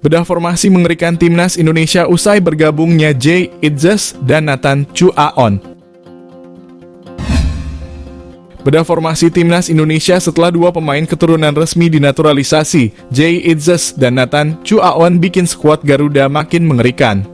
Bedah formasi mengerikan timnas Indonesia usai bergabungnya Jay Itzes dan Nathan Chuaon. Bedah formasi timnas Indonesia setelah dua pemain keturunan resmi dinaturalisasi, Jay Itzes dan Nathan Chuaon bikin skuad Garuda makin mengerikan.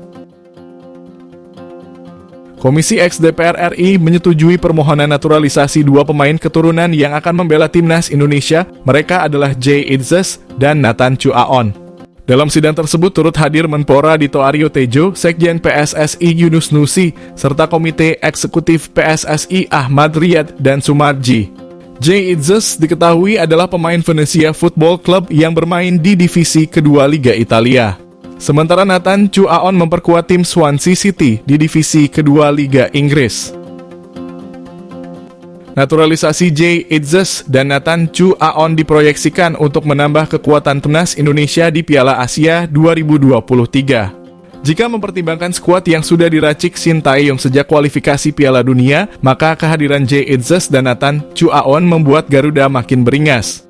Komisi X DPR RI menyetujui permohonan naturalisasi dua pemain keturunan yang akan membela timnas Indonesia. Mereka adalah Jay Itzes dan Nathan Chuaon. Dalam sidang tersebut turut hadir Menpora Dito Aryo Tejo, Sekjen PSSI Yunus Nusi, serta Komite Eksekutif PSSI Ahmad Riyad dan Sumarji. Jay Itzes diketahui adalah pemain Venezia Football Club yang bermain di divisi kedua Liga Italia. Sementara Nathan Chuaon memperkuat tim Swansea City di divisi kedua Liga Inggris. Naturalisasi Jay Itzes dan Nathan Chuaon diproyeksikan untuk menambah kekuatan timnas Indonesia di Piala Asia 2023. Jika mempertimbangkan skuad yang sudah diracik Shin Tae-yong sejak kualifikasi Piala Dunia, maka kehadiran Jay Itzes dan Nathan Chuaon membuat Garuda makin beringas.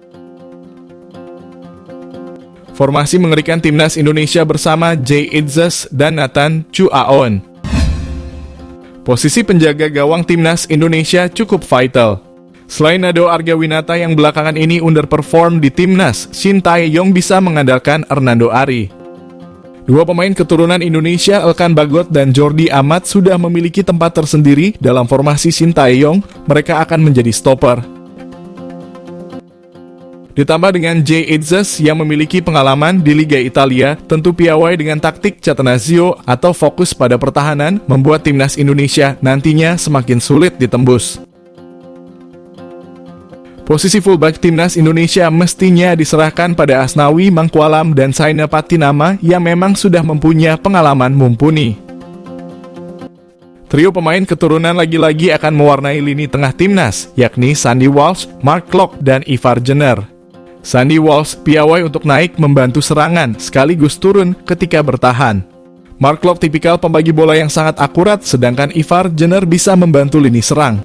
Formasi mengerikan timnas Indonesia bersama Jay Itzes dan Nathan Chuaon. Posisi penjaga gawang timnas Indonesia cukup vital. Selain Nado Argawinata yang belakangan ini underperform di timnas, Shin Tae-yong bisa mengandalkan Hernando Ari. Dua pemain keturunan Indonesia, Elkan Bagot dan Jordi Amat, sudah memiliki tempat tersendiri dalam formasi Shin Tae-yong. Mereka akan menjadi stopper. Ditambah dengan Jay Itzes yang memiliki pengalaman di Liga Italia, tentu piawai dengan taktik Catenaccio atau fokus pada pertahanan membuat timnas Indonesia nantinya semakin sulit ditembus. Posisi fullback timnas Indonesia mestinya diserahkan pada Asnawi Mangkualam dan Saina Patinama yang memang sudah mempunyai pengalaman mumpuni. Trio pemain keturunan lagi-lagi akan mewarnai lini tengah timnas, yakni Sandy Walsh, Mark Klok, dan Ivar Jenner. Sandy Walsh piawai untuk naik membantu serangan, sekaligus turun ketika bertahan. Mark Klok tipikal pembagi bola yang sangat akurat, sedangkan Ivar Jenner bisa membantu lini serang.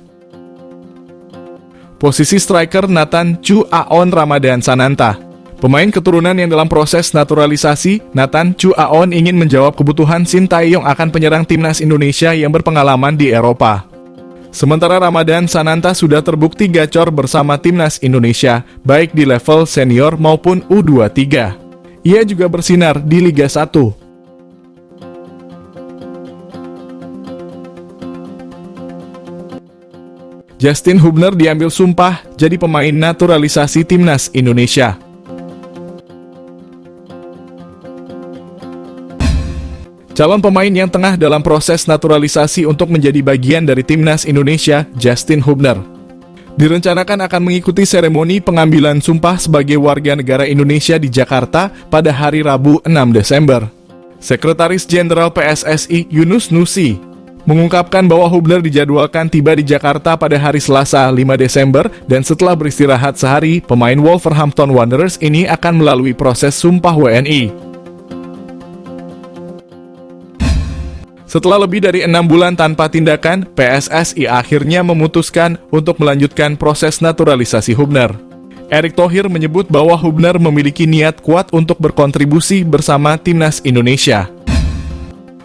Posisi striker Nathan Chuaon Ramadan Sananta. Pemain keturunan yang dalam proses naturalisasi, Nathan Chuaon ingin menjawab kebutuhan Shin Tae-yong akan penyerang timnas Indonesia yang berpengalaman di Eropa. Sementara Ramadan Sananta sudah terbukti gacor bersama timnas Indonesia, baik di level senior maupun U23. Ia juga bersinar di Liga 1. Justin Hubner diambil sumpah jadi pemain naturalisasi timnas Indonesia. Calon pemain yang tengah dalam proses naturalisasi untuk menjadi bagian dari timnas Indonesia, Justin Hubner, direncanakan akan mengikuti seremoni pengambilan sumpah sebagai warga negara Indonesia di Jakarta pada hari Rabu 6 Desember. Sekretaris Jenderal PSSI Yunus Nusi mengungkapkan bahwa Hubner dijadwalkan tiba di Jakarta pada hari Selasa 5 Desember dan setelah beristirahat sehari, pemain Wolverhampton Wanderers ini akan melalui proses sumpah WNI. Setelah lebih dari 6 bulan tanpa tindakan, PSSI akhirnya memutuskan untuk melanjutkan proses naturalisasi Hubner. Erick Thohir menyebut bahwa Hubner memiliki niat kuat untuk berkontribusi bersama timnas Indonesia.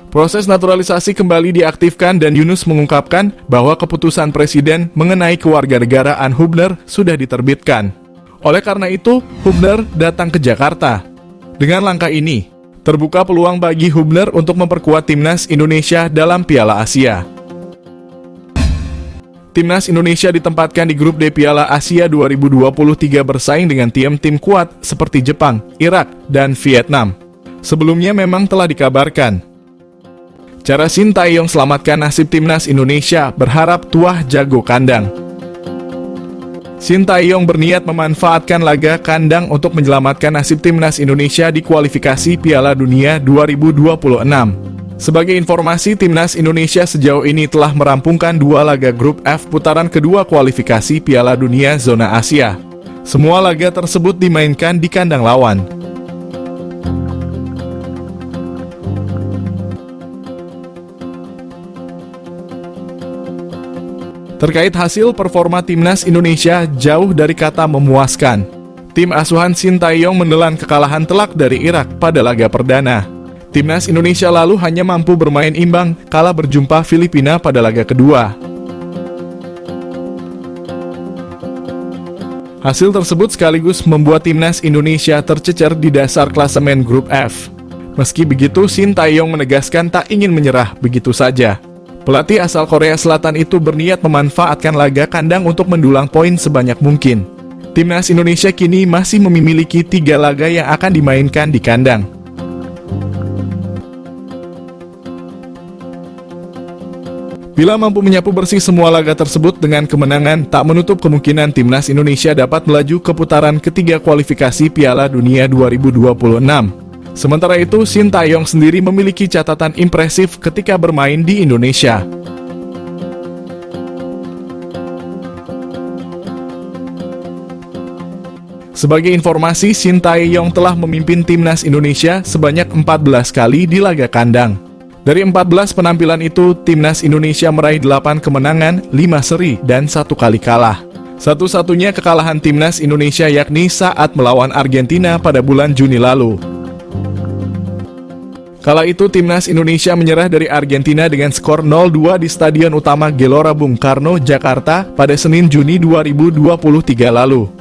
Proses naturalisasi kembali diaktifkan dan Yunus mengungkapkan bahwa keputusan Presiden mengenai kewarganegaraan Hubner sudah diterbitkan. Oleh karena itu, Hubner datang ke Jakarta. Dengan langkah ini, terbuka peluang bagi Hubner untuk memperkuat timnas Indonesia dalam Piala Asia. Timnas Indonesia ditempatkan di grup D Piala Asia 2023 bersaing dengan tim-tim kuat seperti Jepang, Irak, dan Vietnam. Sebelumnya memang telah dikabarkan, cara Shin Tae-yong selamatkan nasib timnas Indonesia berharap tuah jago kandang. Shin Tae-yong berniat memanfaatkan laga kandang untuk menyelamatkan nasib timnas Indonesia di kualifikasi Piala Dunia 2026. Sebagai informasi, timnas Indonesia sejauh ini telah merampungkan 2 laga grup F putaran kedua kualifikasi Piala Dunia Zona Asia. Semua laga tersebut dimainkan di kandang lawan. Terkait hasil performa timnas Indonesia jauh dari kata memuaskan. Tim asuhan Sintayong menelan kekalahan telak dari Irak pada laga perdana. Timnas Indonesia lalu hanya mampu bermain imbang kala berjumpa Filipina pada laga kedua. Hasil tersebut sekaligus membuat Timnas Indonesia tercecer di dasar klasemen grup F. Meski begitu, Sintayong menegaskan tak ingin menyerah begitu saja. Pelatih asal Korea Selatan itu berniat memanfaatkan laga kandang untuk mendulang poin sebanyak mungkin. Timnas Indonesia kini masih memiliki 3 laga yang akan dimainkan di kandang. Bila mampu menyapu bersih semua laga tersebut dengan kemenangan, tak menutup kemungkinan Timnas Indonesia dapat melaju ke putaran ketiga kualifikasi Piala Dunia 2026. Sementara itu, Sintayong sendiri memiliki catatan impresif ketika bermain di Indonesia. Sebagai informasi, Sintayong telah memimpin Timnas Indonesia sebanyak 14 kali di laga kandang. Dari 14 penampilan itu, Timnas Indonesia meraih 8 kemenangan, 5 seri, dan 1 kali kalah. Satu-satunya kekalahan Timnas Indonesia yakni saat melawan Argentina pada bulan Juni lalu. Kala itu, Timnas Indonesia menyerah dari Argentina dengan skor 0-2 di Stadion Utama Gelora Bung Karno, Jakarta pada Senin Juni 2023 lalu.